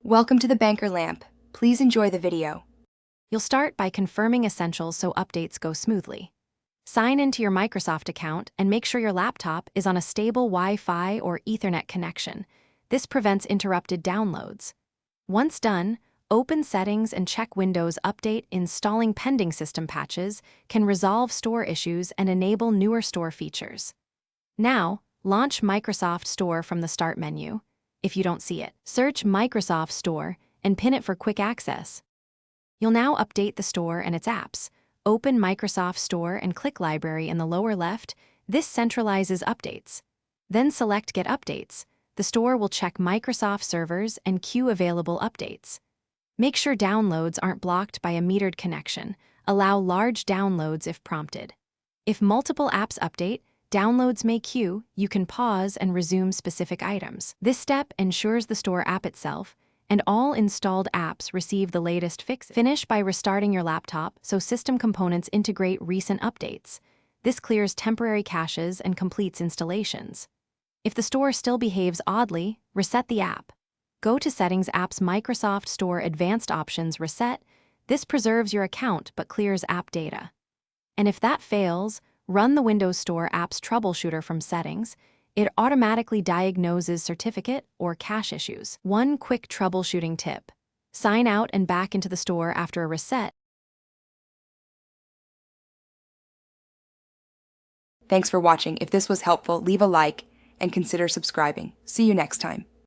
Welcome to the Banker Lamp. Please enjoy the video. You'll start by confirming essentials so updates go smoothly. Sign into your Microsoft account and make sure your laptop is on a stable Wi-Fi or Ethernet connection. This prevents interrupted downloads. Once done, open Settings and check Windows Update. Installing pending system patches can resolve store issues and enable newer store features. Now, launch Microsoft Store from the Start menu. If you don't see it, search Microsoft Store and pin it for quick access. You'll now update the store and its apps. Open Microsoft Store and click Library in the lower left. This centralizes updates. Then select Get Updates. The store will check Microsoft servers and queue available updates. Make sure downloads aren't blocked by a metered connection. Allow large downloads if prompted. If multiple apps update, downloads may queue. You can pause and resume specific items. This step ensures the store app itself and all installed apps receive the latest fixes. Finish by restarting your laptop so system components integrate recent updates. This clears temporary caches and completes installations. If the store still behaves oddly, reset the app. Go to Settings, Apps, Microsoft Store Advanced Options, Reset. This preserves your account but clears app data. And if that fails, run the Windows Store Apps Troubleshooter from Settings. It automatically diagnoses certificate or cache issues. One quick troubleshooting tip: sign out and back into the store after a reset. Thanks for watching. If this was helpful, leave a like and consider subscribing. See you next time.